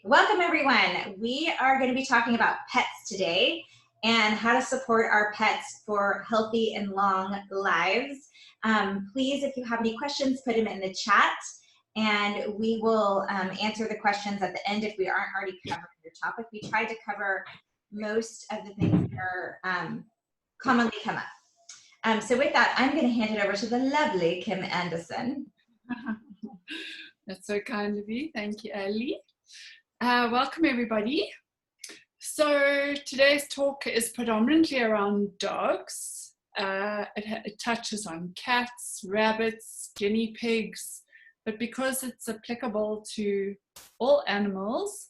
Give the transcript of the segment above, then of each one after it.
Welcome everyone. We are going to be talking about pets today and how to support our pets for healthy and long lives. Please, if you have any questions, put them in the chat and we will answer the questions at the end if we aren't already covering your topic. We tried to cover most of the things that are commonly come up. So with that, I'm going to hand it over to the lovely Kim Anderson. That's so kind of you. Thank you, Ali. Welcome, everybody. So today's talk is predominantly around dogs. It touches on cats, rabbits, guinea pigs, but because it's applicable to all animals,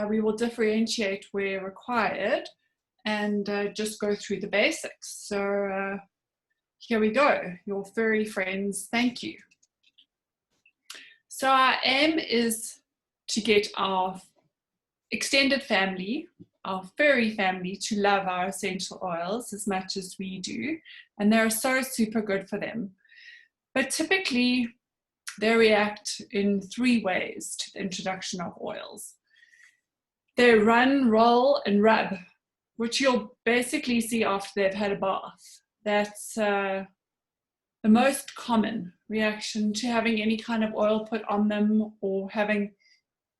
we will differentiate where required and just go through the basics. So here we go, your furry friends, thank you. So our aim is to get our extended family, our furry family, to love our essential oils as much as we do, and they're so super good for them. But typically, they react in three ways to the introduction of oils. They run, roll, and rub, which you'll basically see after they've had a bath. That's the most common reaction to having any kind of oil put on them, or having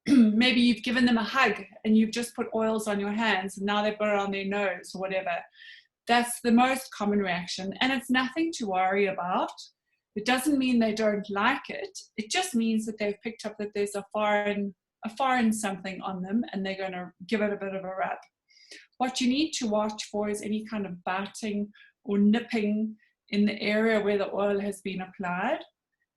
maybe you've given them a hug and you've just put oils on your hands and now they've got it on their nose or whatever. That's the most common reaction, and it's nothing to worry about. It doesn't mean they don't like it. It just means that they've picked up that there's a foreign something on them and they're going to give it a bit of a rub. What you need to watch for is any kind of biting or nipping in the area where the oil has been applied,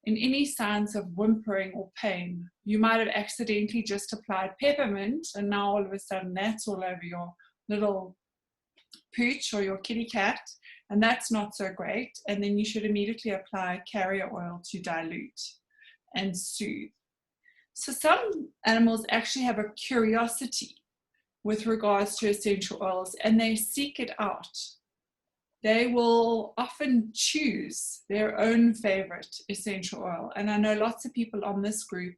and any signs of whimpering or pain. You might have accidentally just applied peppermint and now all of a sudden that's all over your little pooch or your kitty cat, and that's not so great. And then you should immediately apply carrier oil to dilute and soothe. So some animals actually have a curiosity with regards to essential oils and they seek it out. They will often choose their own favorite essential oil. And I know lots of people on this group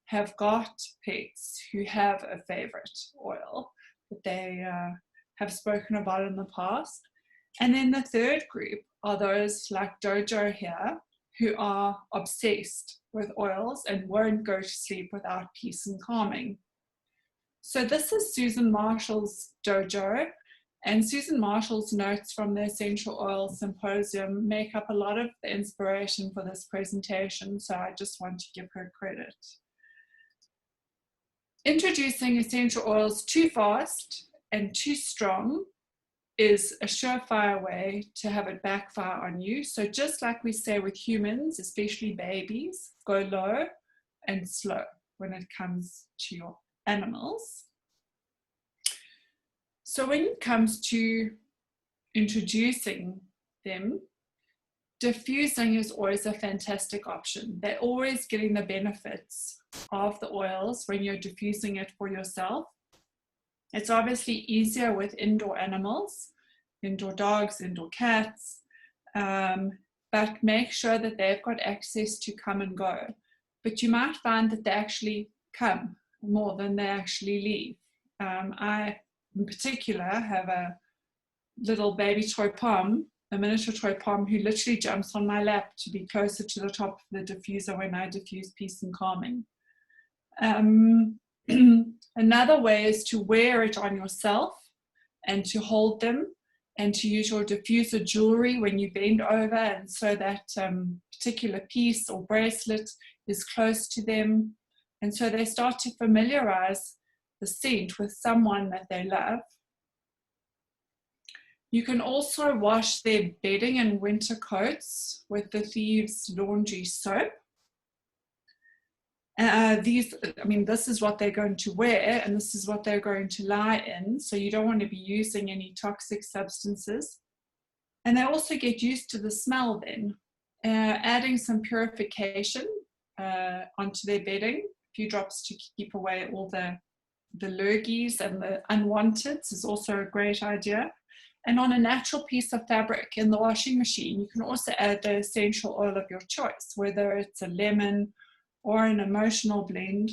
have got pets who have a favorite oil that they have spoken about in the past. And then the third group are those like Dojo here, who are obsessed with oils and won't go to sleep without peace and calming. So this is Susan Marshall's Dojo. And Susan Marshall's notes from the Essential Oil Symposium make up a lot of the inspiration for this presentation, so I just want to give her credit. Introducing essential oils too fast and too strong is a surefire way to have it backfire on you. So just like we say with humans, especially babies, go low and slow when it comes to your animals. So when it comes to introducing them, diffusing is always a fantastic option. They're always getting the benefits of the oils when you're diffusing it for yourself. It's obviously easier with indoor animals, indoor dogs, indoor cats, but make sure that they've got access to come and go. But you might find that they actually come more than they actually leave. I in particular have a little baby toy pom, a miniature toy pom, who literally jumps on my lap to be closer to the top of the diffuser when I diffuse peace and calming. Another way is to wear it on yourself and to hold them and to use your diffuser jewelry when you bend over, and so that particular piece or bracelet is close to them, and so they start to familiarize the scent with someone that they love. You can also wash their bedding and winter coats with the Thieves Laundry soap. This is what they're going to wear and this is what they're going to lie in, so you don't want to be using any toxic substances. And they also get used to the smell then. Adding some purification onto their bedding, a few drops to keep away all the lurgies and the unwanteds is also a great idea. And on a natural piece of fabric in the washing machine, you can also add the essential oil of your choice, whether it's a lemon or an emotional blend.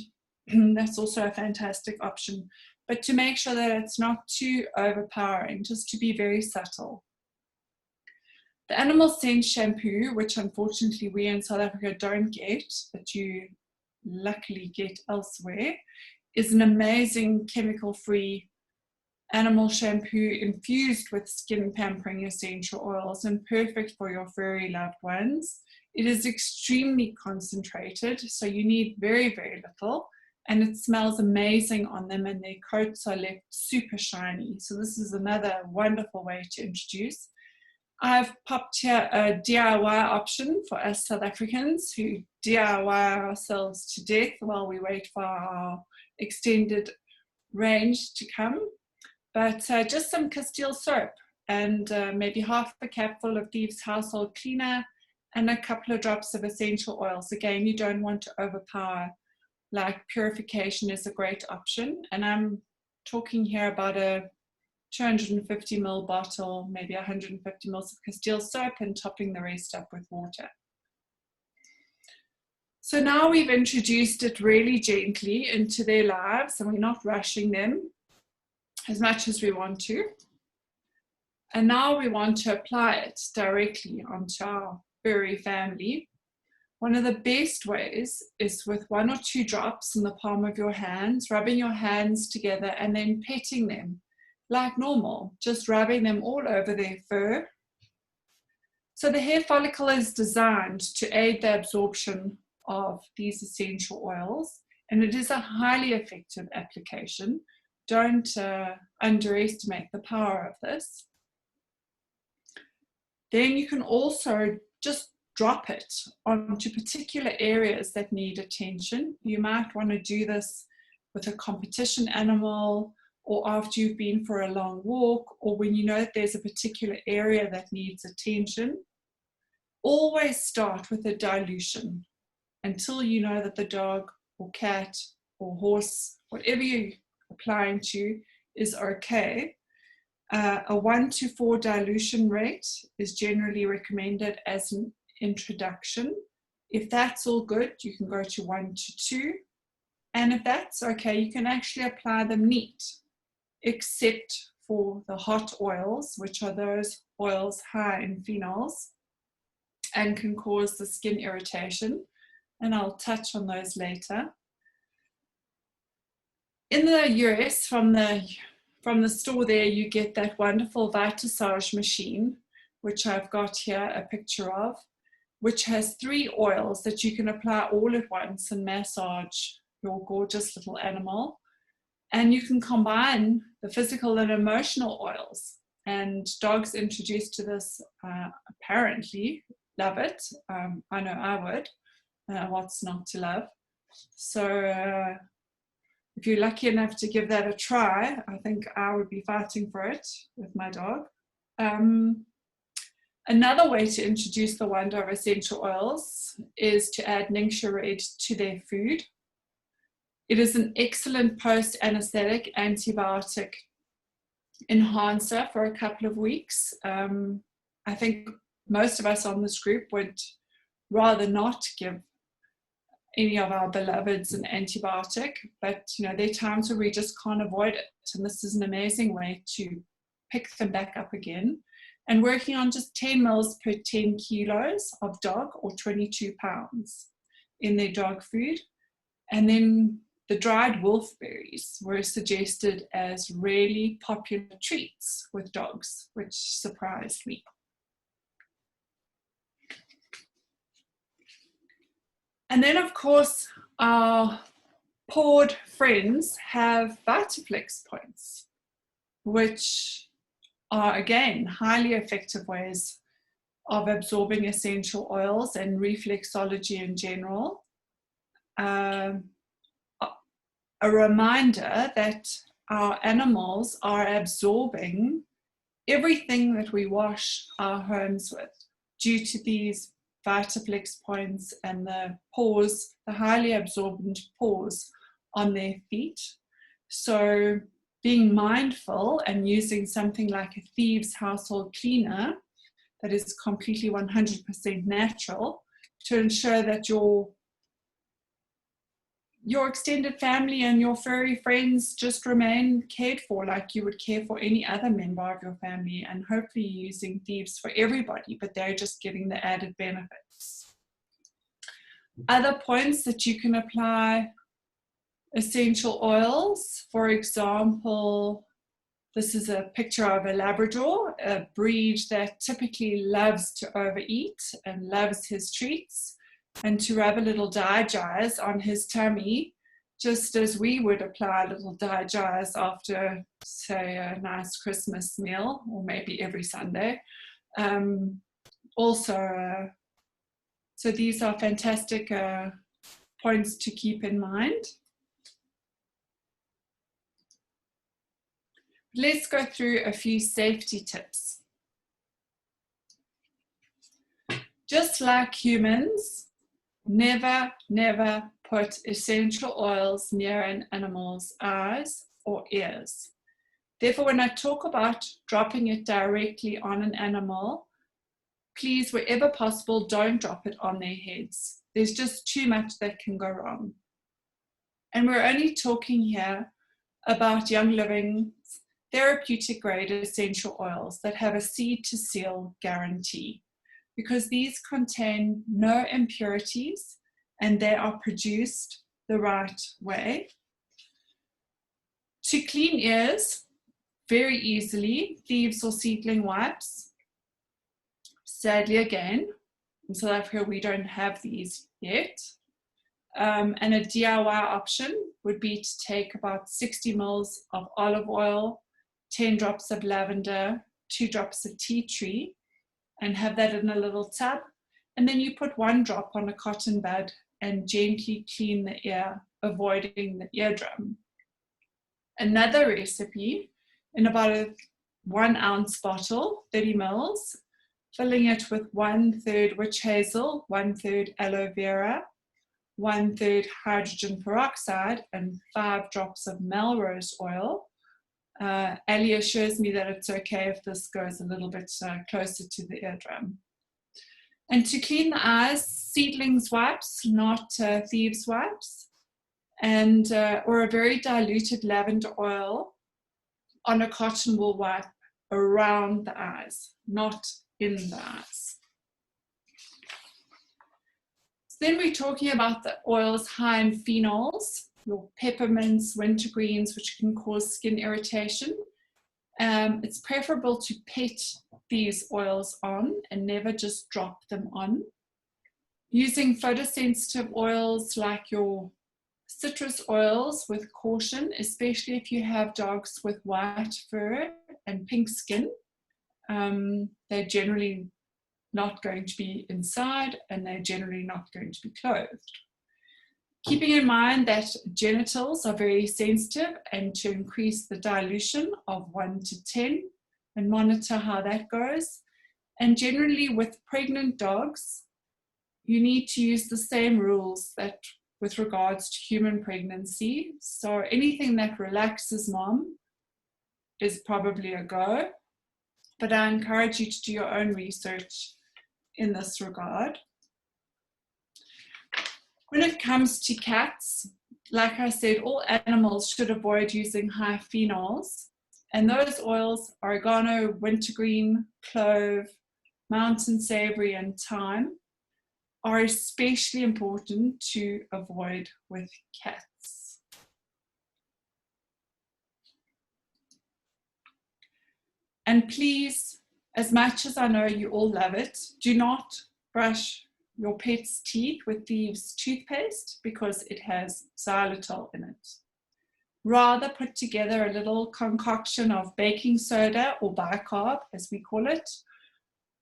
that's also a fantastic option. But to make sure that it's not too overpowering, just to be very subtle. The animal scent shampoo, which unfortunately we in South Africa don't get, but you luckily get elsewhere, is an amazing chemical-free animal shampoo infused with skin pampering essential oils and perfect for your furry loved ones. It is extremely concentrated, so you need very, very little, and it smells amazing on them, and their coats are left super shiny. So this is another wonderful way to introduce. I've popped here a DIY option for us South Africans who DIY ourselves to death while we wait for our extended range to come. But just some Castile soap and maybe half a capful of Thieves Household Cleaner and a couple of drops of essential oils. Again, you don't want to overpower, like purification is a great option. And I'm talking here about a 250 ml bottle, maybe 150 ml of Castile soap, and topping the rest up with water. So now we've introduced it really gently into their lives, and we're not rushing them as much as we want to. And now we want to apply it directly onto our furry family. One of the best ways is with 1 or 2 drops in the palm of your hands, rubbing your hands together and then petting them like normal, just rubbing them all over their fur. So the hair follicle is designed to aid the absorption of these essential oils, and it is a highly effective application. Don't underestimate the power of this. Then you can also just drop it onto particular areas that need attention. You might want to do this with a competition animal, or after you've been for a long walk, or when you know that there's a particular area that needs attention. Always start with a dilution until you know that the dog or cat or horse, whatever you're applying to, is okay. A 1 to 4 dilution rate is generally recommended as an introduction. If that's all good, you can go to 1 to 2. And if that's okay, you can actually apply them neat, except for the hot oils, which are those oils high in phenols and can cause the skin irritation. And I'll touch on those later. In the US, from the store there, you get that wonderful Vitasage machine, which I've got here a picture of, which has 3 oils that you can apply all at once and massage your gorgeous little animal. And you can combine the physical and emotional oils. And dogs introduced to this apparently love it. I know I would. What's not to love? So if you're lucky enough to give that a try, I think I would be fighting for it with my dog. Another way to introduce the wonder of essential oils is to add Ningxia Red to their food. It is an excellent post-anesthetic antibiotic enhancer for a couple of weeks. I think most of us on this group would rather not give any of our beloveds an antibiotic, but you know, there are times where we just can't avoid it. And this is an amazing way to pick them back up again. And working on just 10 mils per 10 kilos of dog, or 22 pounds in their dog food. And then the dried wolfberries were suggested as really popular treats with dogs, which surprised me. And then, of course, our pawed friends have Vitaflex points, which are, again, highly effective ways of absorbing essential oils and reflexology in general. A reminder that our animals are absorbing everything that we wash our homes with due to these Vitaflex points and the paws, the highly absorbent paws on their feet. So being mindful and using something like a Thieves Household Cleaner that is completely 100% natural to ensure that your your extended family and your furry friends just remain cared for like you would care for any other member of your family, and hopefully using Thieves for everybody, but they're just getting the added benefits. Other points that you can apply essential oils, for example, this is a picture of a Labrador, a breed that typically loves to overeat and loves his treats, and to rub a little Digize on his tummy, just as we would apply a little Digize after, say, a nice Christmas meal, or maybe every Sunday. So these are fantastic points to keep in mind. Let's go through a few safety tips. Just like humans, never put essential oils near an animal's eyes or ears. Therefore, when I talk about dropping it directly on an animal, please, wherever possible, don't drop it on their heads. There's just too much that can go wrong. And we're only talking here about Young Living's therapeutic grade essential oils that have a seed to seal guarantee, because these contain no impurities and they are produced the right way. To clean ears very easily, Thieves or Seedling wipes. Sadly, again, in South Africa, we don't have these yet. And a DIY option would be to take about 60 ml of olive oil, 10 drops of lavender, 2 drops of tea tree, and have that in a little tub. And then you put 1 drop on a cotton bud and gently clean the ear, avoiding the eardrum. Another recipe, in about a 1 ounce bottle, 30 ml, filling it with 1/3 witch hazel, 1/3 aloe vera, 1/3 hydrogen peroxide, and 5 drops of Melrose oil. Ali assures me that it's okay if this goes a little bit closer to the eardrum. And to clean the eyes, Seedlings wipes, not Thieves wipes, and or a very diluted lavender oil on a cotton wool wipe around the eyes, not in the eyes. So then we're talking about the oils high in phenols, your peppermints, wintergreens, which can cause skin irritation. It's preferable to pet these oils on and never just drop them on. Using photosensitive oils like your citrus oils with caution, especially if you have dogs with white fur and pink skin. They're generally not going to be inside and they're generally not going to be clothed. Keeping in mind that genitals are very sensitive, and to increase the dilution of 1 to 10 and monitor how that goes. And generally with pregnant dogs, you need to use the same rules that with regards to human pregnancy. So anything that relaxes mom is probably a go, but I encourage you to do your own research in this regard. When it comes to cats, like I said, all animals should avoid using high phenols, and those oils, oregano, wintergreen, clove, mountain savory, and thyme, are especially important to avoid with cats. And please, as much as I know you all love it, do not brush your pet's teeth with Thieves toothpaste because it has xylitol in it. Rather put together a little concoction of baking soda, or bicarb as we call it,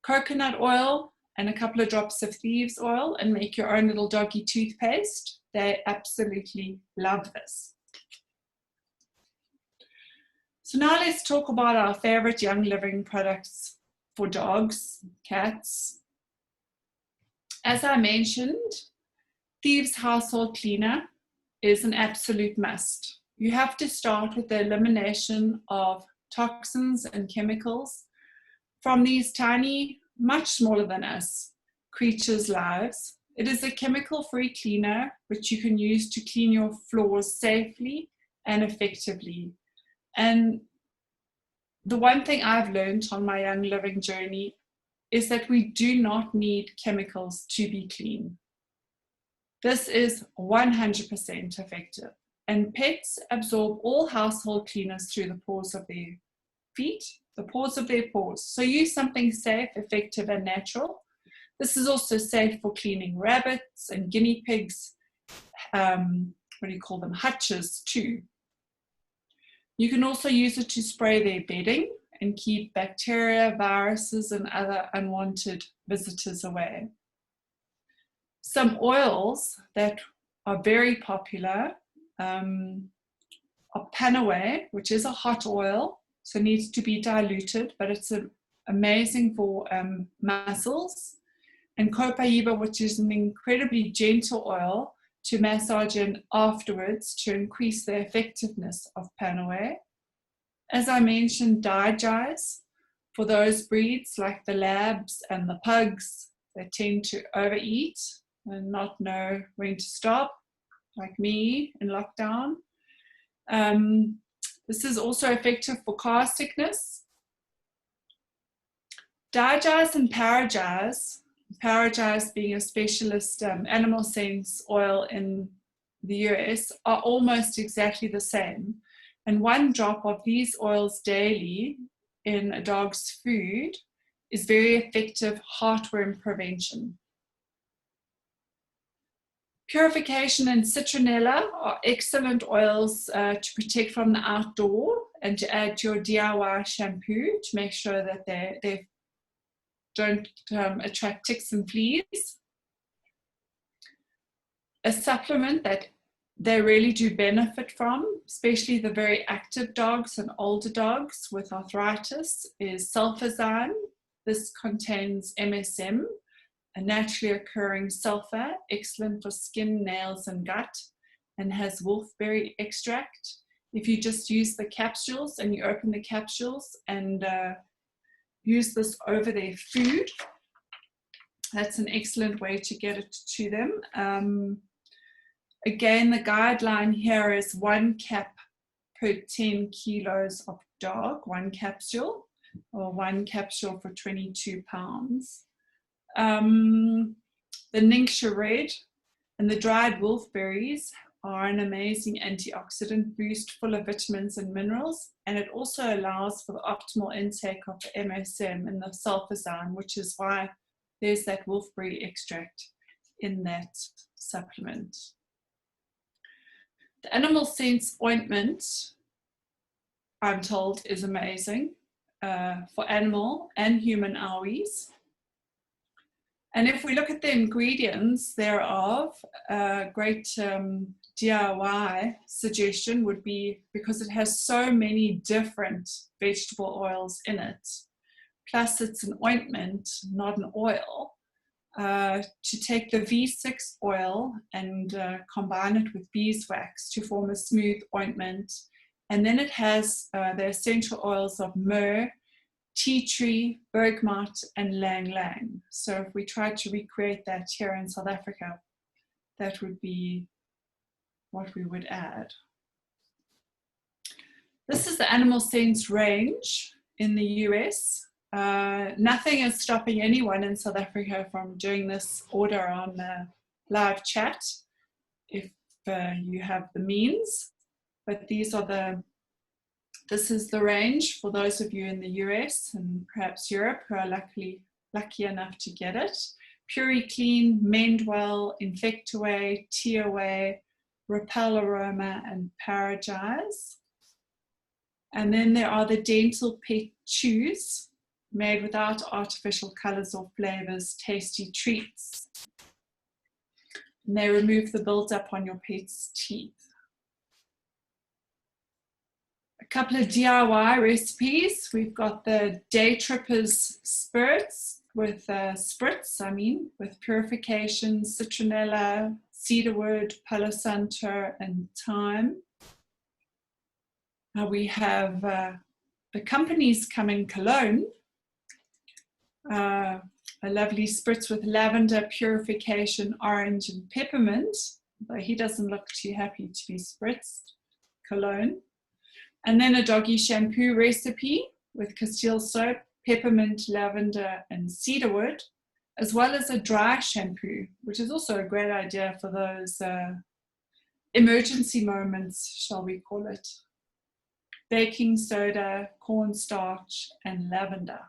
coconut oil, and a couple of drops of Thieves oil, and make your own little doggy toothpaste. They absolutely love this. So now let's talk about our favorite Young Living products for dogs, cats. As I mentioned, Thieves Household Cleaner is an absolute must. You have to start with the elimination of toxins and chemicals from these tiny, much smaller than us, creatures' lives, It is a chemical-free cleaner which you can use to clean your floors safely and effectively. And the one thing I've learned on my Young Living journey is that we do not need chemicals to be clean. This is 100% effective. And pets absorb all household cleaners through the pores of their feet, the pores of their paws. So use something safe, effective, and natural. This is also safe for cleaning rabbits and guinea pigs, hutches too. You can also use it to spray their bedding and keep bacteria, viruses, and other unwanted visitors away. Some oils that are very popular are Panaway, which is a hot oil, so needs to be diluted, but it's amazing for muscles. And Copaiba, which is an incredibly gentle oil to massage in afterwards to increase the effectiveness of Panaway. As I mentioned, Digest, for those breeds like the Labs and the Pugs that tend to overeat and not know when to stop, like me in lockdown. This is also effective for car sickness. Digest and Paragise being a specialist animal sense oil in the US, are almost exactly the same. And 1 drop of these oils daily in a dog's food is very effective heartworm prevention. Purification and citronella are excellent oils to protect from the outdoor and to add to your DIY shampoo to make sure that they don't attract ticks and fleas. A supplement that they really do benefit from, especially the very active dogs and older dogs with arthritis, is sulfazyme. This contains MSM, a naturally occurring sulfur, excellent for skin, nails, and gut, and has wolfberry extract. If you just use the capsules and you open the capsules and use this over their food, that's an excellent way to get it to them. Again, the guideline here is 1 cap per 10 kilos of dog, 1 capsule, or 1 capsule for 22 pounds. The Ningxia Red and the dried wolfberries are an amazing antioxidant boost full of vitamins and minerals, and it also allows for the optimal intake of the MSM and the sulfazyme, which is why there's that wolfberry extract in that supplement. The Animal Sense ointment, I'm told, is amazing for animal and human owies. And if we look at the ingredients thereof, a great DIY suggestion would be, because it has so many different vegetable oils in it, plus it's an ointment, not an oil, to take the V6 oil and combine it with beeswax to form a smooth ointment. And then it has the essential oils of myrrh, tea tree, bergamot, and lang lang. So if we tried to recreate that here in South Africa, that would be what we would add. This is the Animal Sense range in the US. Nothing is stopping anyone in South Africa from doing this order on live chat if you have the means. But this is the range for those of you in the US and perhaps Europe who are lucky enough to get it. PuriClean, Mendwell, Infectaway, Teaway, Repel Aroma, and Paragise. And then there are the Dental Pet Chews, made without artificial colors or flavors, tasty treats. And they remove the buildup on your pet's teeth. A couple of DIY recipes. We've got the Day Trippers spirits with with purification, citronella, cedarwood, palo santo, and thyme. We have the Company's Coming cologne, a a lovely spritz with lavender, purification, orange, and peppermint, but he doesn't look too happy to be spritzed, cologne. And then a doggy shampoo recipe with Castile soap, peppermint, lavender, and cedarwood, as well as a dry shampoo, which is also a great idea for those emergency moments, shall we call it. Baking soda, cornstarch, and lavender.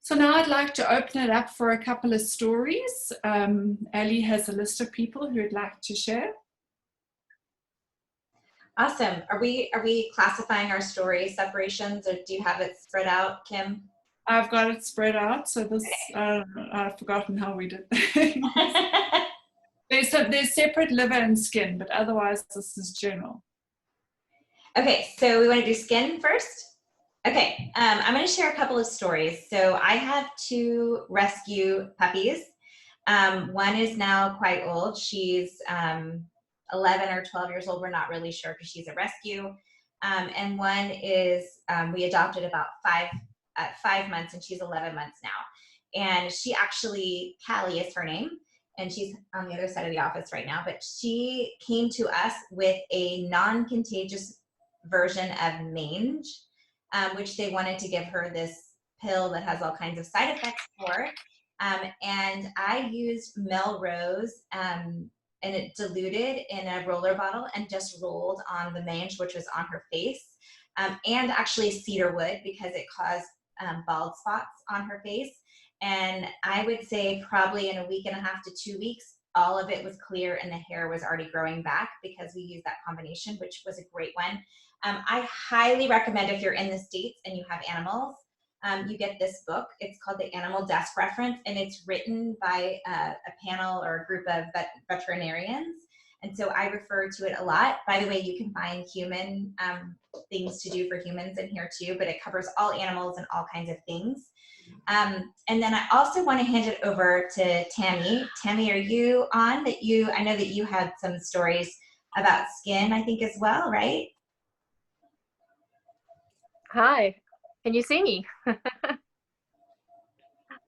So now I'd like to open it up for a couple of stories. Ali has a list of people who would like to share. Awesome. Are we classifying our story separations, or do you have it spread out, Kim? I've got it spread out, so this, I've forgotten how we did that. There's separate liver and skin, but otherwise this is general. Okay, so we want to do skin first? Okay, I'm going to share a couple of stories. So I have 2 rescue puppies. One is now quite old. She's 11 or 12 years old. We're not really sure because she's a rescue. And one is, we adopted about 5 months, and she's 11 months now. And she actually, Callie is her name, and she's on the other side of the office right now, but she came to us with a non-contagious version of mange, which they wanted to give her this pill that has all kinds of side effects for. And I used Melrose, and it diluted in a roller bottle and just rolled on the mange, which was on her face, and actually cedarwood, because it caused bald spots on her face. And I would say probably in a week and a half to 2 weeks, all of it was clear and the hair was already growing back because we used that combination, which was a great one. I highly recommend, if you're in the States and you have animals, you get this book. It's called The Animal Desk Reference, and it's written by a panel or a group of veterinarians. And so I refer to it a lot. By the way, you can find human things to do for humans in here too, but it covers all animals and all kinds of things. And then I also want to hand it over to Tammy. Tammy, are you on? I know that you had some stories about skin, I think, as well, right? Hi, can you see me?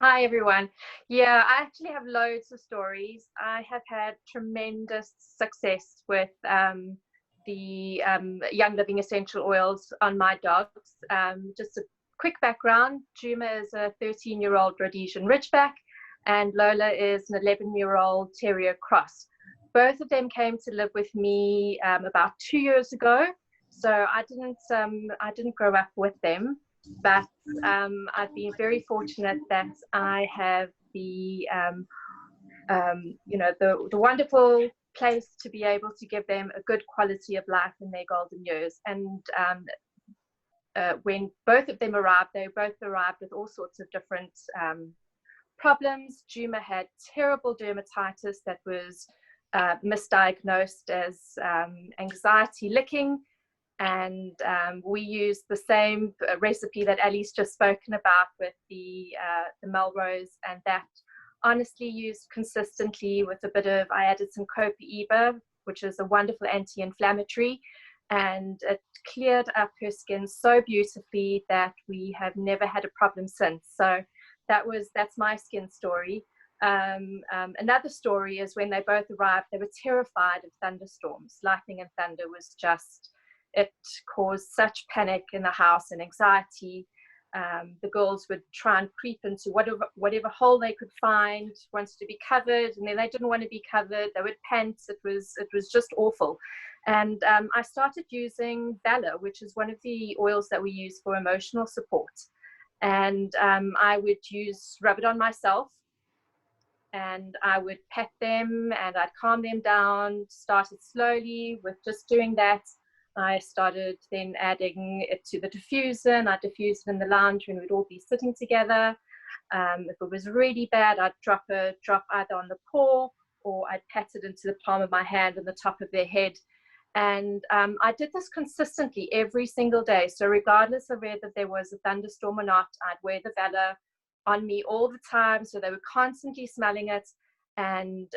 Hi, everyone. Yeah, I actually have loads of stories. I have had tremendous success with the Young Living essential oils on my dogs. Just a quick background, Juma is a 13-year-old Rhodesian Ridgeback, and Lola is an 11-year-old Terrier Cross. Both of them came to live with me about 2 years ago. So I didn't grow up with them, but I've been very fortunate that I have the wonderful place to be able to give them a good quality of life in their golden years. And when both of them arrived, they both arrived with all sorts of different problems. Juma had terrible dermatitis that was misdiagnosed as anxiety licking. And we used the same recipe that Ali's just spoken about with the Melrose, and that honestly used consistently with a bit of, I added some Copaíba, which is a wonderful anti-inflammatory, and it cleared up her skin so beautifully that we have never had a problem since. So that's my skin story. Another story is when they both arrived, they were terrified of thunderstorms. Lightning and thunder was just, it caused such panic in the house and anxiety. The girls would try and creep into whatever hole they could find, wanted to be covered, and then they didn't want to be covered. They would pant. It was just awful. And I started using Valor, which is one of the oils that we use for emotional support. And I would rub it on myself, and I would pet them and I'd calm them down. Started slowly with just doing that. I started then adding it to the diffuser, and I'd diffuse it in the lounge when we'd all be sitting together. If it was really bad, I'd drop either on the paw, or I'd pat it into the palm of my hand and the top of their head. And I did this consistently every single day. So regardless of whether there was a thunderstorm or not, I'd wear the Valor on me all the time. So they were constantly smelling it. And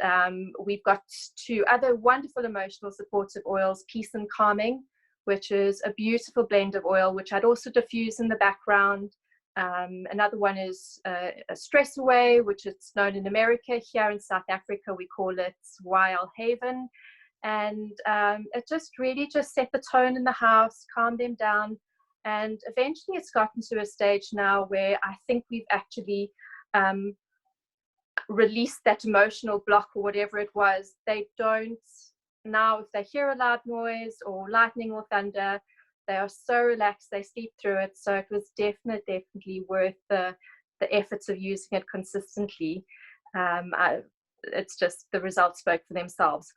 we've got 2 other wonderful emotional supportive oils, Peace and Calming, which is a beautiful blend of oil, which I'd also diffuse in the background. Another one is a stress away, which is known in America. Here in South Africa, we call it YL Haven. And it just really just set the tone in the house, calmed them down. And eventually it's gotten to a stage now where I think we've actually released that emotional block or whatever it was. They don't now, if they hear a loud noise or lightning or thunder, they are so relaxed, they sleep through it. So it was definitely worth the efforts of using it consistently. It's just the results spoke for themselves.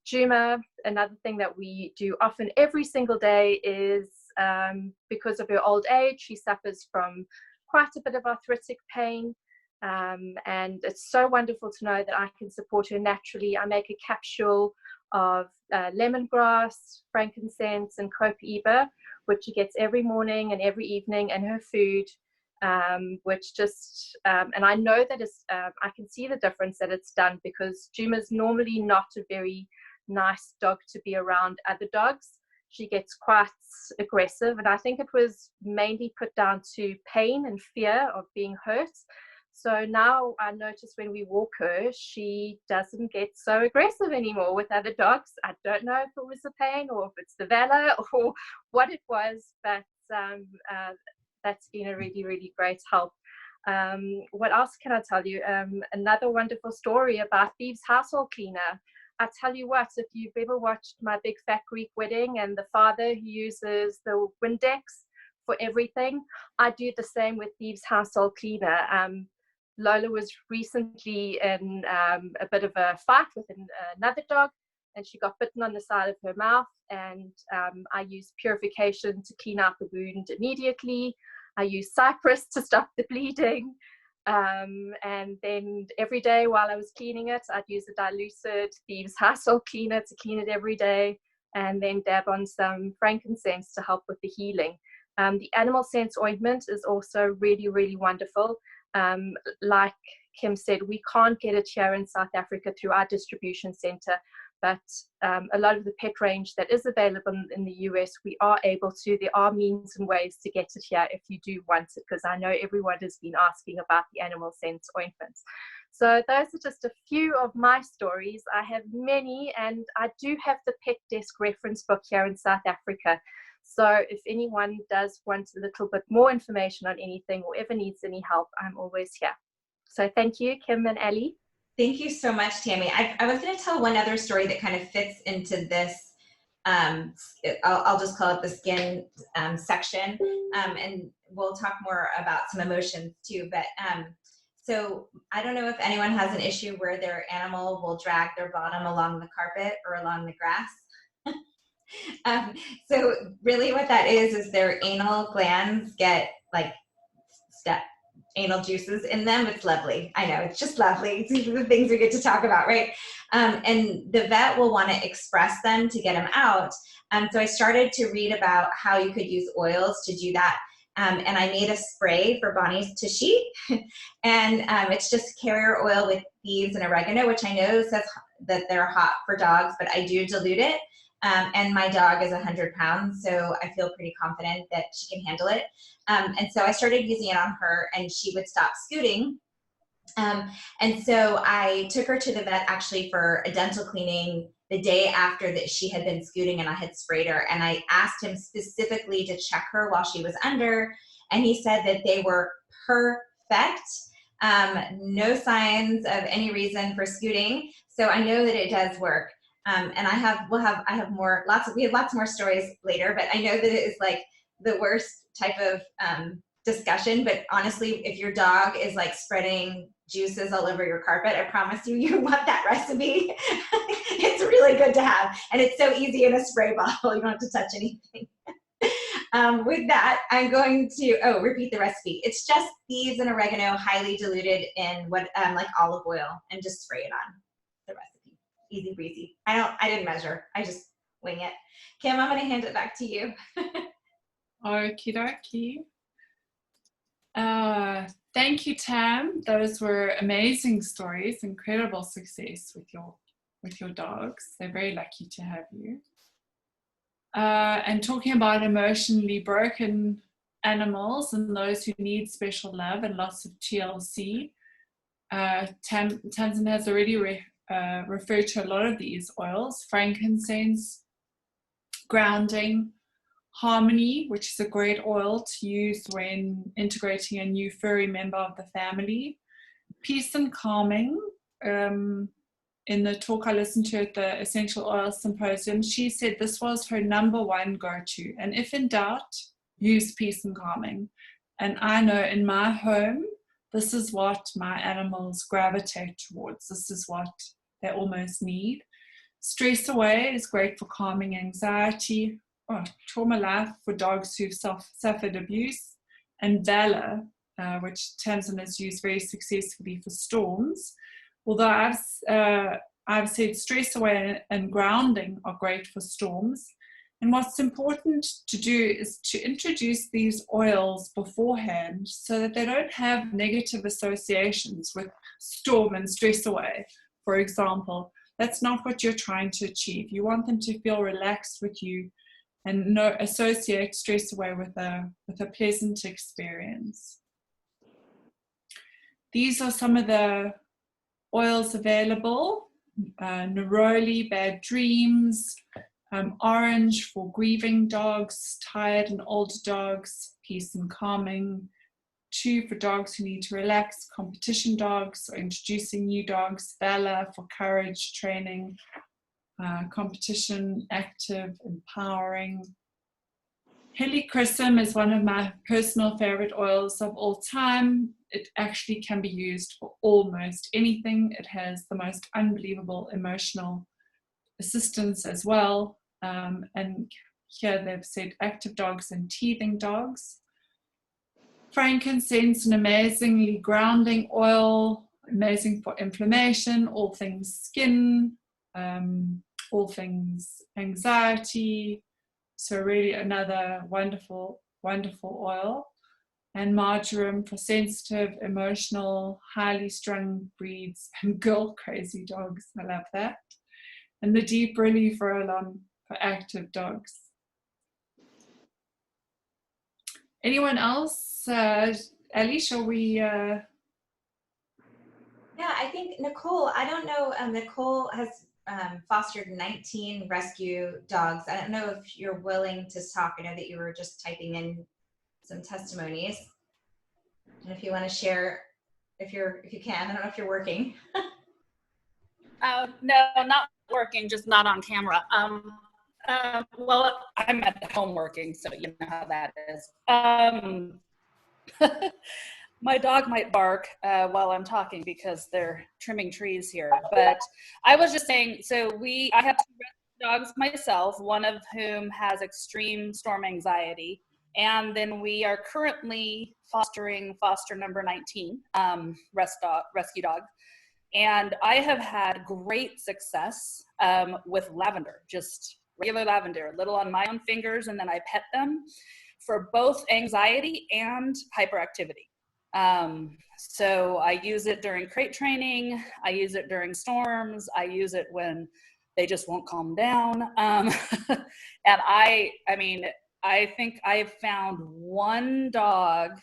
Juma, another thing that we do often every single day is because of her old age, she suffers from quite a bit of arthritic pain. And it's so wonderful to know that I can support her naturally. I make a capsule of lemongrass, frankincense, and copaíba, which she gets every morning and every evening, and her food, which just, and I know that it's, I can see the difference that it's done, because Juma's normally not a very nice dog to be around other dogs. She gets quite aggressive, and I think it was mainly put down to pain and fear of being hurt. So now I notice when we walk her, she doesn't get so aggressive anymore with other dogs. I don't know if it was the pain or if it's the valor or what it was, but that's been a really great help. What else can I tell you? Another wonderful story about Thieves Household Cleaner. I tell you what, if you've ever watched My Big Fat Greek Wedding and the father who uses the Windex for everything, I do the same with Thieves Household Cleaner. Lola was recently in a bit of a fight with another dog, and she got bitten on the side of her mouth, and I use purification to clean out the wound immediately. I use cypress to stop the bleeding, and then every day while I was cleaning it, I'd use a diluted Thieves Household Cleaner to clean it every day, and then dab on some frankincense to help with the healing. The animal sense ointment is also really wonderful. Like Kim said, we can't get it here in South Africa through our distribution center, but a lot of the pet range that is available in the US, we are able to. There are means and ways to get it here if you do want it, because I know everyone has been asking about the animal sense ointments. So those are just a few of my stories. I have many, and I do have the Pet Desk reference book here in South Africa. So if anyone does want a little bit more information on anything or ever needs any help, I'm always here. So thank you, Kim and Ali. Thank you so much, Tammy. I was going to tell one other story that kind of fits into this. I'll just call it the skin section, and we'll talk more about some emotions too. But so I don't know if anyone has an issue where their animal will drag their bottom along the carpet or along the grass. So really what that is their anal glands get like anal juices in them. It's lovely. I know, it's just lovely. These are the things we get to talk about, right? And the vet will want to express them to get them out. So I started to read about how you could use oils to do that. And I made a spray for Bonnie's Tushy. And it's just carrier oil with thieves and oregano, which I know says that they're hot for dogs, but I do dilute it. And my dog is 100 pounds, so I feel pretty confident that she can handle it. And so I started using it on her, and she would stop scooting. And so I took her to the vet actually for a dental cleaning the day after that she had been scooting and I had sprayed her. And I asked him specifically to check her while she was under, and he said that they were perfect. No signs of any reason for scooting. So I know that it does work. And we have lots more stories later, but I know that it is like the worst type of discussion. But honestly, if your dog is like spreading juices all over your carpet, I promise you want that recipe. It's really good to have. And it's so easy in a spray bottle. You don't have to touch anything. With that, I'm going to repeat the recipe. It's just thieves and oregano, highly diluted in like olive oil, and just spray it on. The recipe. Easy breezy. I didn't measure. I just wing it. Kim, I'm going to hand it back to you. Okie dokie. Thank you, Tam. Those were amazing stories. Incredible success with your dogs. They're very lucky to have you. And talking about emotionally broken animals and those who need special love and lots of TLC. Tamsin has already referred to a lot of these oils: frankincense, grounding, harmony, which is a great oil to use when integrating a new furry member of the family, peace and calming. In the talk I listened to at the Essential Oil Symposium, she said this was her number one go-to, and if in doubt, use peace and calming. And I know in my home, this is what my animals gravitate towards. This is what they almost need. Stress Away is great for calming anxiety. Trauma Life for dogs who've suffered abuse. And Valor, which Tamsin has used very successfully for storms. Although I've said Stress Away and grounding are great for storms. And what's important to do is to introduce these oils beforehand so that they don't have negative associations with storm and Stress Away, for example. That's not what you're trying to achieve. You want them to feel relaxed with you and associate Stress Away with a pleasant experience. These are some of the oils available: neroli, bad dreams, orange for grieving dogs, tired and older dogs, peace and calming, 2 for dogs who need to relax, competition dogs or introducing new dogs, valor for courage training, competition, active, empowering. Helichrysum is one of my personal favorite oils of all time. It actually can be used for almost anything. It has the most unbelievable emotional assistance as well. And here they've said active dogs and teething dogs. Frankincense, an amazingly grounding oil, amazing for inflammation, all things skin, all things anxiety. So really another wonderful, wonderful oil. And marjoram for sensitive, emotional, highly strung breeds and girl crazy dogs. I love that. And the deep relief roll-on for active dogs. Anyone else? Ali, shall we? Yeah, I think Nicole, I don't know, Nicole has fostered 19 rescue dogs. I don't know if you're willing to talk. I know that you were just typing in some testimonies. And if you want to share, if you can, I don't know if you're working. No, not working, just not on camera. Well, I'm at home working, so you know how that is. My dog might bark while I'm talking because they're trimming trees here. But I was just saying, so I have 2 rescue dogs myself, one of whom has extreme storm anxiety. And then we are currently fostering foster number 19, rescue dog. And I have had great success with lavender, just regular lavender, a little on my own fingers, and then I pet them for both anxiety and hyperactivity. So I use it during crate training, I use it during storms, I use it when they just won't calm down. And I mean, I think I've found one dog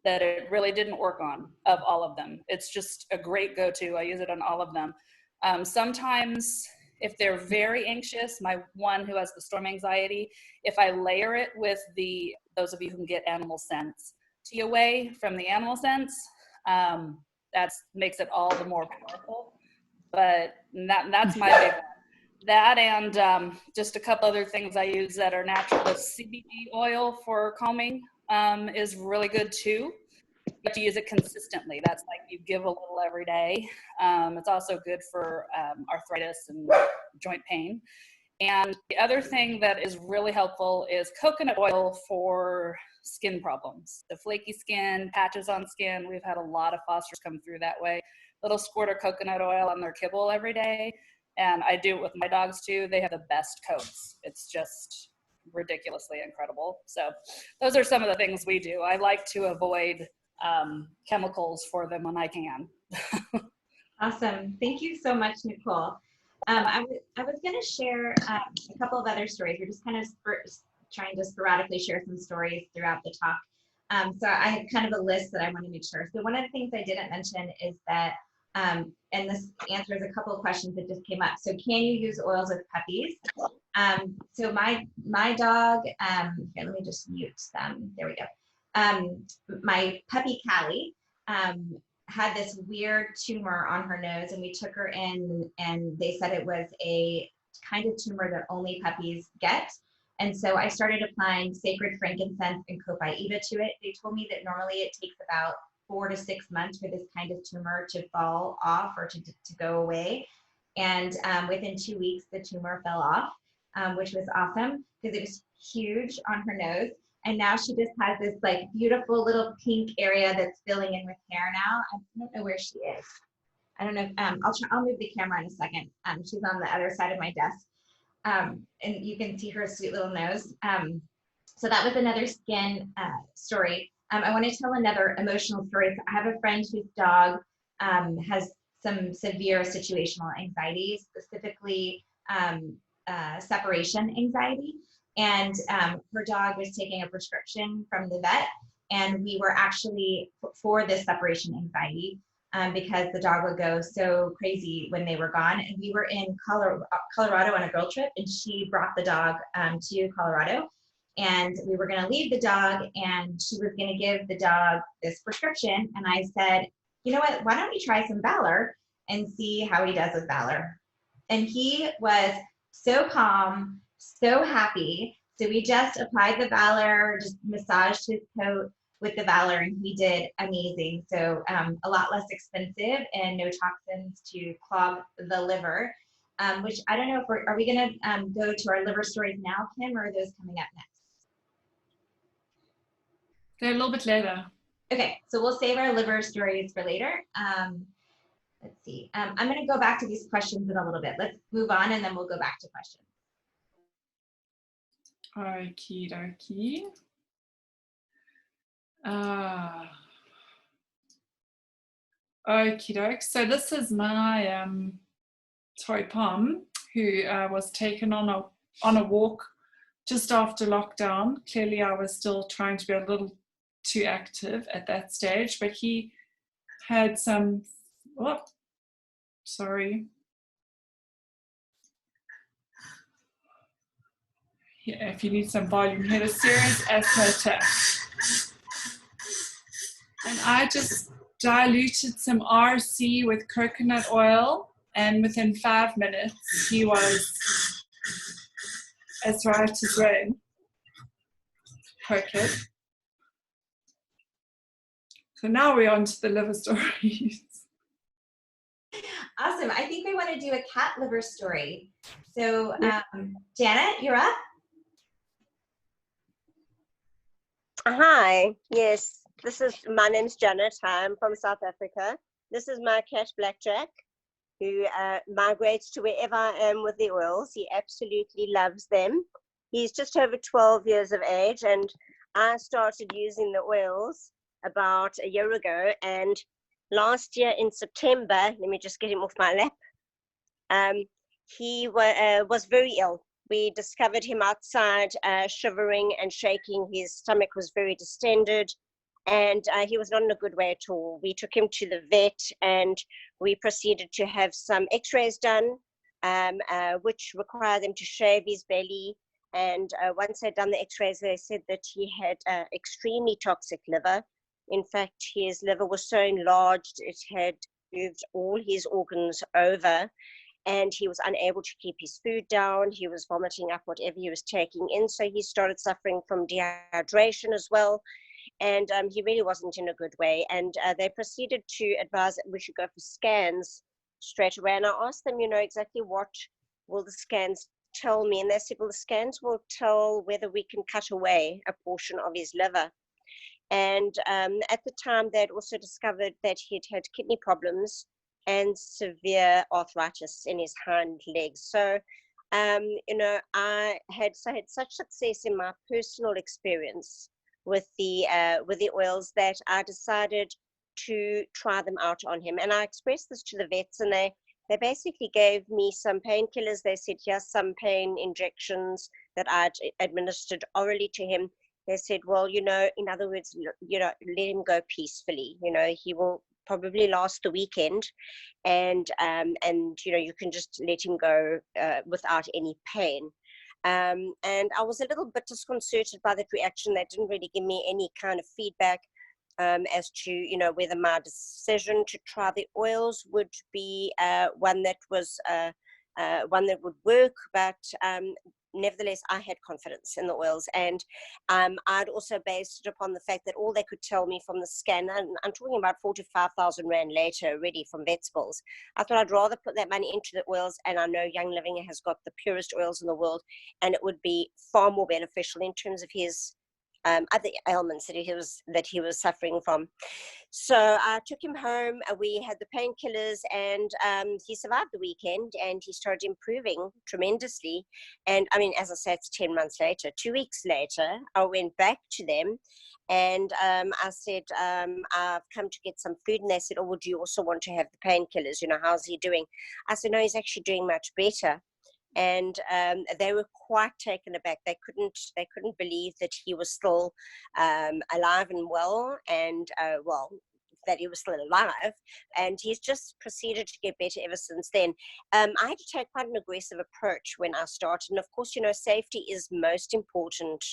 that it really didn't work on of all of them. It's just a great go-to. I use it on all of them. Sometimes if they're very anxious, my one who has the storm anxiety, if I layer it with those of you who can get animal scents, tea away from the animal scents, that makes it all the more powerful. But that's my big one. That and just a couple other things I use that are natural. The CBD oil for calming is really good too. You have to use it consistently. That's like you give a little every day. It's also good for arthritis and joint pain. And the other thing that is really helpful is coconut oil for skin problems. The flaky skin, patches on skin. We've had a lot of fosters come through that way. Little squirt of coconut oil on their kibble every day. And I do it with my dogs too. They have the best coats. It's just ridiculously incredible. So those are some of the things we do. I like to avoid chemicals for them when I can. Awesome. Thank you so much, Nicole. I was going to share a couple of other stories. We're just kind of trying to sporadically share some stories throughout the talk. So I have kind of a list that I want to make sure. So one of the things I didn't mention is that, and this answers a couple of questions that just came up. So can you use oils with puppies? So my dog, here, let me just mute them. There we go. My puppy Callie had this weird tumor on her nose, and we took her in, and they said it was a kind of tumor that only puppies get. And so I started applying sacred frankincense and copaiba to it. They told me that normally it takes about 4 to 6 months for this kind of tumor to fall off or to go away. And within 2 weeks, the tumor fell off, which was awesome because it was huge on her nose. And now she just has this like beautiful little pink area that's filling in with hair now. I don't know where she is. I don't know. I'll move the camera in a second. She's on the other side of my desk. And you can see her sweet little nose. So that was another skin story. I want to tell another emotional story. I have a friend whose dog has some severe situational anxiety, specifically separation anxiety. And her dog was taking a prescription from the vet, and we were actually for this separation anxiety because the dog would go so crazy when they were gone. And we were in Colorado on a girl trip, and she brought the dog to Colorado. And we were going to leave the dog, and she was going to give the dog this prescription. And I said, you know what, why don't we try some Valor and see how he does with Valor? And he was so calm, so happy. So we just applied the Valor, just massaged his coat with the Valor, and he did amazing. So a lot less expensive and no toxins to clog the liver, which I don't know if are we going to go to our liver stories now, Kim, or are those coming up next? They're a little bit later. Okay, so we'll save our liver stories for later. Let's see. I'm going to go back to these questions in a little bit. Let's move on, and then we'll go back to questions. Okie dokie. Okie doke. So this is my toy Pom, who was taken on a walk just after lockdown. Clearly, I was still trying to be a little too active at that stage, but he had some. Oh, sorry. Yeah, if you need some volume, he had a serious asthma attack. And I just diluted some RC with coconut oil, and within 5 minutes, he was as right as rain. Okay. So now we're on to the liver stories. Awesome. I think we want to do a cat liver story. So Janet, you're up. Hi, yes, my name's Janet. I'm from South Africa. This is my cat Blackjack, who migrates to wherever I am with the oils. He absolutely loves them. He's just over 12 years of age, and I started using the oils about a year ago. And last year in September, let me just get him off my lap, he was very ill. We discovered him outside, shivering and shaking. His stomach was very distended, and he was not in a good way at all. We took him to the vet, and we proceeded to have some x-rays done, which required them to shave his belly. And once they'd done the x-rays, they said that he had extremely toxic liver. In fact, his liver was so enlarged, it had moved all his organs over, and he was unable to keep his food down. He was vomiting up whatever he was taking in. So he started suffering from dehydration as well. And he really wasn't in a good way. And they proceeded to advise that we should go for scans straight away. And I asked them, exactly what will the scans tell me? And they said, well, the scans will tell whether we can cut away a portion of his liver. And at the time, they'd also discovered that he'd had kidney problems and severe arthritis in his hind legs. So, I had such success in my personal experience with the oils that I decided to try them out on him. And I expressed this to the vets, and they basically gave me some painkillers. They said, here's some pain injections that I'd administered orally to him, they said, well, you know, in other words, you know, let him go peacefully. You know, he will probably last the weekend, and you know, you can just let him go without any pain. And I was a little bit disconcerted by that reaction. They didn't really give me any kind of feedback as to, you know, whether my decision to try the oils would be one that would work. But nevertheless, I had confidence in the oils, and I'd also based it upon the fact that all they could tell me from the scan, and I'm talking about 45,000 Rand later already from Vets bills, I thought I'd rather put that money into the oils, and I know Young Living has got the purest oils in the world, and it would be far more beneficial in terms of his other ailments that he was suffering from. So I took him home. We had the painkillers, and he survived the weekend, and he started improving tremendously. And I mean, as I said, it's 10 months later. 2 weeks later, I went back to them, and I said, I've come to get some food. And they said, oh, well, do you also want to have the painkillers? You know, how's he doing? I said, no, he's actually doing much better. And they were quite taken aback. They couldn't believe that he was still alive and well, and that he was still alive. And he's just proceeded to get better ever since then. I had to take quite an aggressive approach when I started, and of course, you know, safety is most important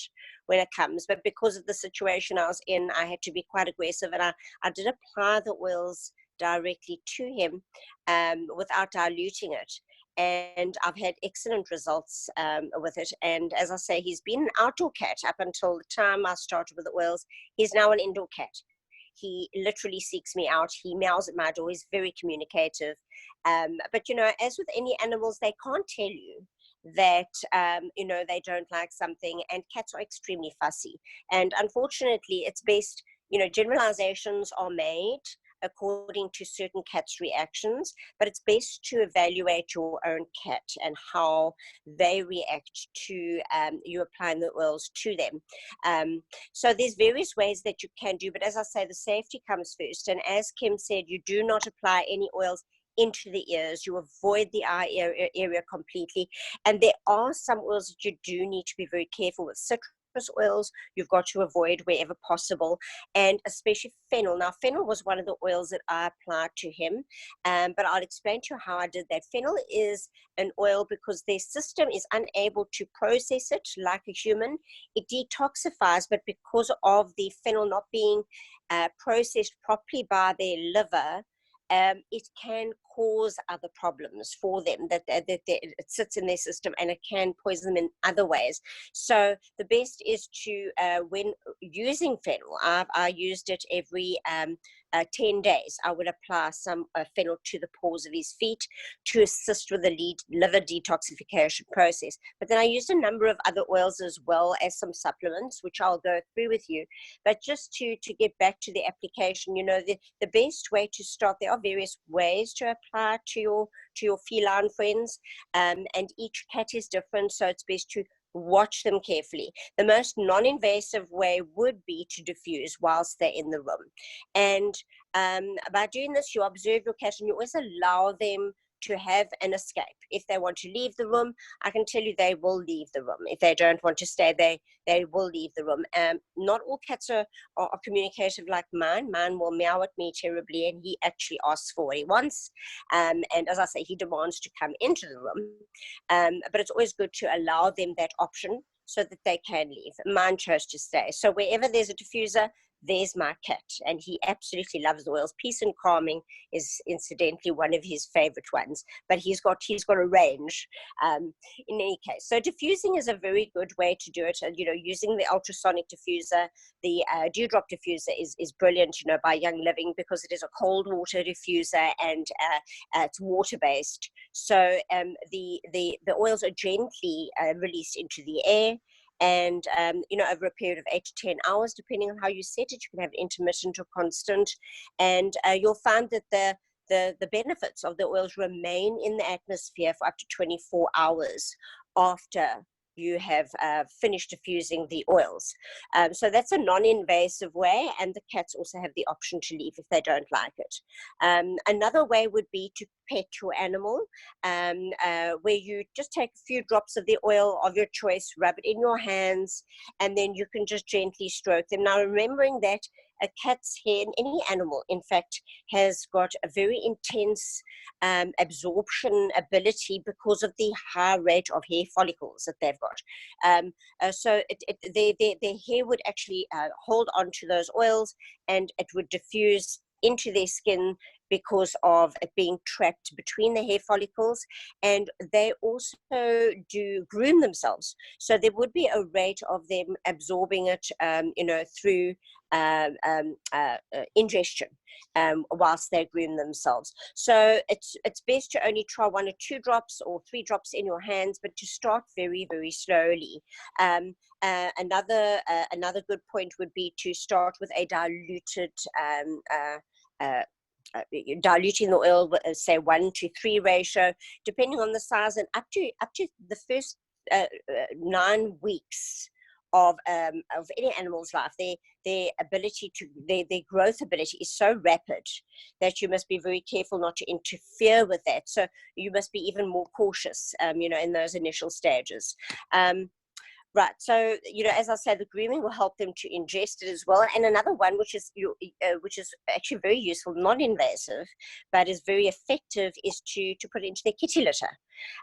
when it comes. But because of the situation I was in, I had to be quite aggressive, and I did apply the oils directly to him without diluting it. And I've had excellent results with it. And as I say, he's been an outdoor cat up until the time I started with the oils. He's now an indoor cat. He literally seeks me out. He meows at my door. He's very communicative. But, you know, as with any animals, they can't tell you that, you know, they don't like something. And cats are extremely fussy. And unfortunately, it's best, you know, generalizations are made according to certain cats' reactions, but it's best to evaluate your own cat and how they react to you applying the oils to them. So there's various ways that you can do, but as I say, the safety comes first. And as Kim said, you do not apply any oils into the ears. You avoid the eye area completely. And there are some oils that you do need to be very careful with. Citrus oils you've got to avoid wherever possible, and especially fennel. Now, fennel was one of the oils that I applied to him, but I'll explain to you how I did that. Fennel is an oil because their system is unable to process it like a human. It detoxifies, but because of the fennel not being processed properly by their liver, it can cause other problems for them, that it sits in their system, and it can poison them in other ways. So the best is to, when using fennel, I used it every 10 days. I would apply some fennel to the paws of his feet to assist with the liver detoxification process. But then I used a number of other oils as well as some supplements, which I'll go through with you. But just to get back to the application, you know, the best way to start, there are various ways to apply to your feline friends, and each cat is different, so it's best to watch them carefully. The most non-invasive way would be to diffuse whilst they're in the room. And by doing this, you observe your cat and you always allow them to have an escape. If they want to leave the room, I can tell you they will leave the room. If they don't want to stay, they will leave the room. Not all cats are communicative like mine. Mine will meow at me terribly, and he actually asks for what he wants. And as I say, he demands to come into the room. But it's always good to allow them that option so that they can leave. Mine chose to stay. So wherever there's a diffuser, there's my cat, and he absolutely loves the oils. Peace and Calming is incidentally one of his favorite ones, but he's got a range in any case. So diffusing is a very good way to do it. You know, using the ultrasonic diffuser, the dewdrop diffuser is brilliant, you know, by Young Living, because it is a cold water diffuser, and it's water based. So the oils are gently released into the air. And, you know, over a period of 8 to 10 hours, depending on how you set it, you can have intermittent or constant. And you'll find that the benefits of the oils remain in the atmosphere for up to 24 hours after you have finished diffusing the oils. So that's a non-invasive way, and the cats also have the option to leave if they don't like it. Another way would be to pet your animal, where you just take a few drops of the oil of your choice, rub it in your hands, and then you can just gently stroke them. Now, remembering that a cat's hair, and any animal, in fact, has got a very intense absorption ability because of the high rate of hair follicles that they've got. So their hair would actually hold on to those oils, and it would diffuse into their skin because of it being trapped between the hair follicles. And they also do groom themselves, so there would be a rate of them absorbing it through ingestion whilst they groom themselves. So it's best to only try 1 or 2 drops or 3 drops in your hands, but to start very, very slowly. Another good point would be to start with a diluted diluting the oil, say 1-to-3 ratio, depending on the size, and up to the first 9 weeks of any animal's life. Their ability to their growth ability is so rapid that you must be very careful not to interfere with that. So you must be even more cautious, in those initial stages. Right, so as I said, the grooming will help them to ingest it as well. And another one, which is actually very useful, non-invasive, but is very effective, is to put it into their kitty litter.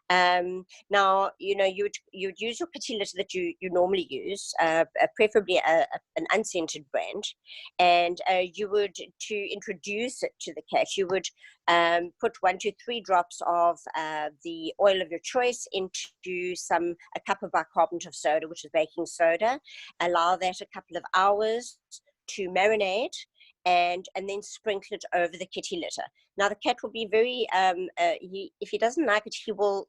Now, you would use your kitty litter that you normally use, preferably an unscented brand, and you would, to introduce it to the cat, you would put 1 to 3 drops of the oil of your choice into a cup of bicarbonate of soda, which is baking soda. Allow that a couple of hours to marinate, and then sprinkle it over the kitty litter. Now the cat will be very, if he doesn't like it, he will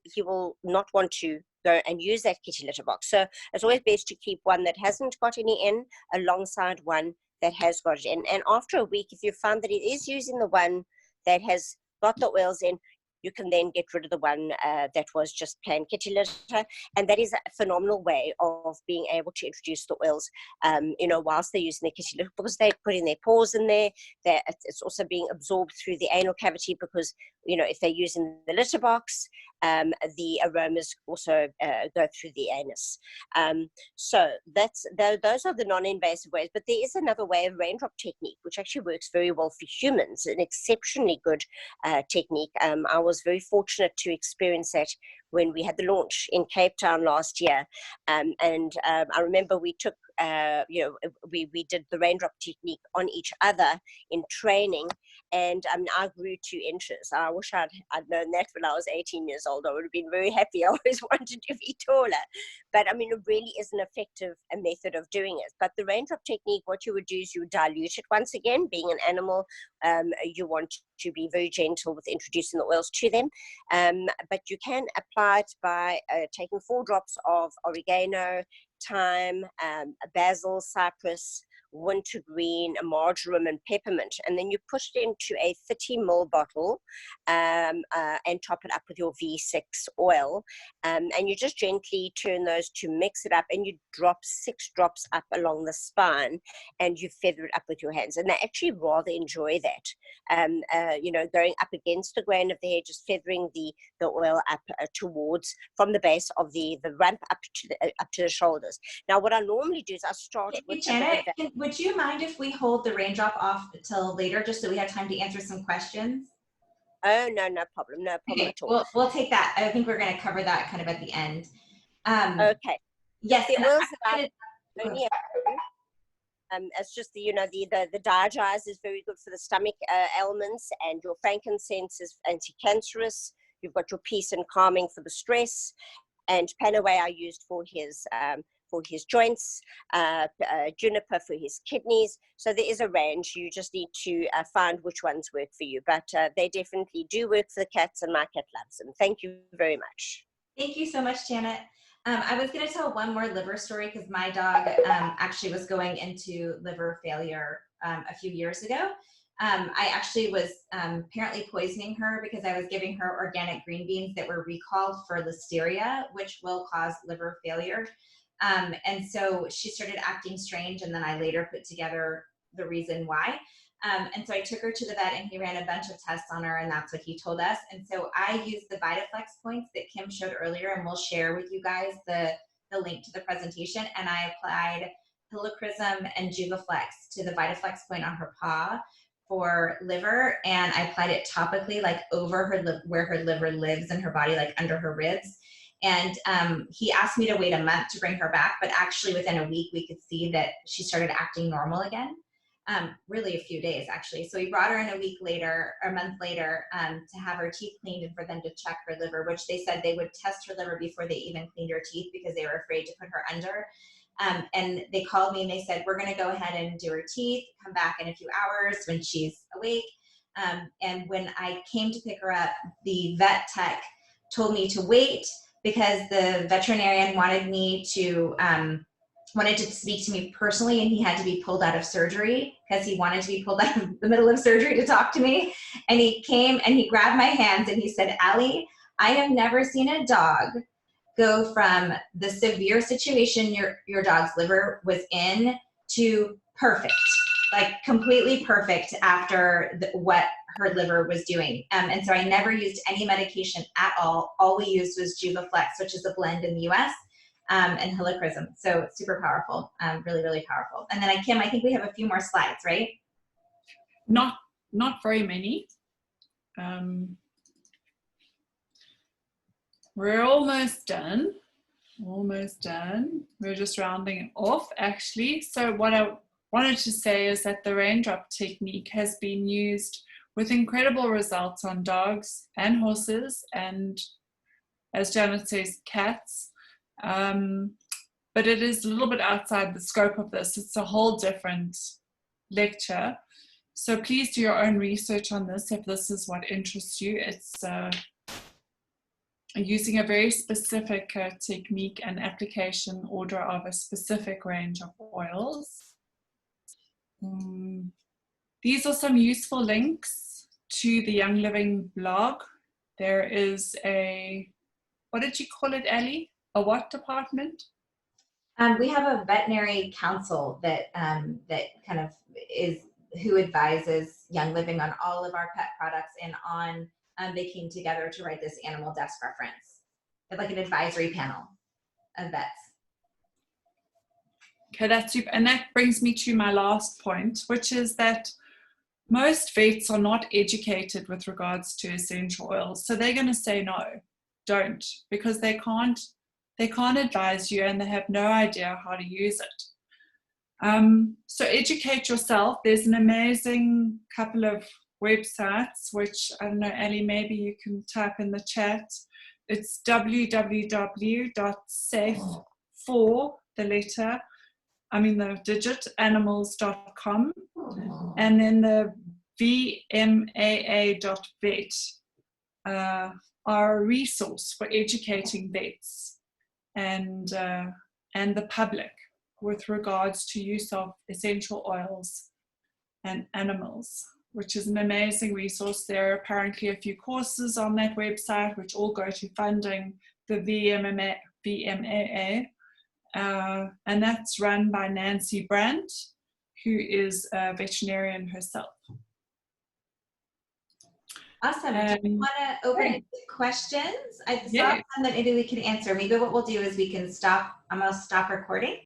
not want to go and use that kitty litter box. So it's always best to keep one that hasn't got any in alongside one that has got it in. And after a week, if you find that it is using the one that has got the oils in, you can then get rid of the one that was just plain kitty litter. And that is a phenomenal way of being able to introduce the oils, whilst they're using their kitty litter, because they're putting their paws in there. It's also being absorbed through the anal cavity, because, if they're using the litter box, the aromas also go through the anus. So those are the non-invasive ways. But there is another way, of raindrop technique, which actually works very well for humans, an exceptionally good technique. I was very fortunate to experience that when we had the launch in Cape Town last year. I remember we took, we did the raindrop technique on each other in training, and I grew 2 inches. I wish I'd known that when I was 18 years old. I would have been very happy. I always wanted to be taller. But it really is an effective method of doing it. But the raindrop technique, what you would do is you would dilute it. Once again, being an animal, you want to be very gentle with introducing the oils to them. But you can apply it by taking 4 drops of oregano, thyme, basil, cypress, wintergreen, marjoram, and peppermint, and then you put it into a 30 ml bottle and top it up with your V6 oil, and you just gently turn those to mix it up, and you drop 6 drops up along the spine, and you feather it up with your hands. And they actually rather enjoy that, going up against the grain of the hair, just feathering the oil up towards, from the base of the rump up to the shoulders. Now what I normally do is I start with Janet, would you mind if we hold the raindrop off till later, just so we have time to answer some questions? Oh, no problem Okay, at all. We'll take that. I think we're going to cover that kind of at the end. Okay. Yes, the oils that only it's just the diagize is very good for the stomach ailments, and your frankincense is anti-cancerous. You've got your peace and calming for the stress, and Panaway I used for his joints, juniper for his kidneys. So there is a range. You just need to find which ones work for you. But they definitely do work for the cats, and my cat loves them. Thank you very much. Thank you so much, Janet. I was going to tell one more liver story, because my dog actually was going into liver failure a few years ago. I actually was apparently poisoning her because I was giving her organic green beans that were recalled for listeria, which will cause liver failure. And so she started acting strange, and then I later put together the reason why. And so I took her to the vet, and he ran a bunch of tests on her, and that's what he told us. And so I used the VitaFlex points that Kim showed earlier, and we'll share with you guys the link to the presentation. And I applied Helichrysum and Juvaflex to the VitaFlex point on her paw for liver, and I applied it topically, like over her where her liver lives in her body, like under her ribs. And he asked me to wait a month to bring her back, but actually within a week we could see that she started acting normal again. Really a few days actually. So we brought her in a week later, or a month later, to have her teeth cleaned and for them to check her liver, which they said they would test her liver before they even cleaned her teeth because they were afraid to put her under. And they called me and they said, we're going to go ahead and do her teeth, come back in a few hours when she's awake. And when I came to pick her up, the vet tech told me to wait because the veterinarian wanted to speak to me personally, and he had to be pulled out of surgery because he wanted to be pulled out of the middle of surgery to talk to me. And he came and he grabbed my hands and he said, Allie, I have never seen a dog go from the severe situation your dog's liver was in to perfect, like completely perfect after what her liver was doing. And so I never used any medication at all. All we used was Juvaflex, which is a blend in the US, and Helichrysum. So super powerful, really, really powerful. And then Kim, I think we have a few more slides, right? Not very many. We're almost done. We're just rounding it off actually. So what I wanted to say is that the raindrop technique has been used with incredible results on dogs and horses, and as Janet says, cats. But it is a little bit outside the scope of this. It's a whole different lecture. So please do your own research on this if this is what interests you. It's using a very specific technique and application order of a specific range of oils. These are some useful links to the Young Living blog. There is a, what did you call it, Allie? A what department? We have a veterinary council that that kind of is who advises Young Living on all of our pet products, and on they came together to write this animal deaths reference. It's like an advisory panel of vets. Okay, that's super. And that brings me to my last point, which is that most vets are not educated with regards to essential oils. So they're going to say no, don't, because they can't advise you and they have no idea how to use it. So educate yourself. There's an amazing couple of websites, which I don't know, Ellie, maybe you can type in the chat. It's www.safe for the letter, the digit animals.com, and then the vmaa.vet are a resource for educating vets and the public with regards to use of essential oils and animals, which is an amazing resource. There are apparently a few courses on that website which all go to funding the VMAA, and that's run by Nancy Brandt, who is a veterinarian herself. Awesome. Do you want to open it to questions? I saw some that maybe we can answer. Maybe what we'll do is we can stop. I'm going to stop recording.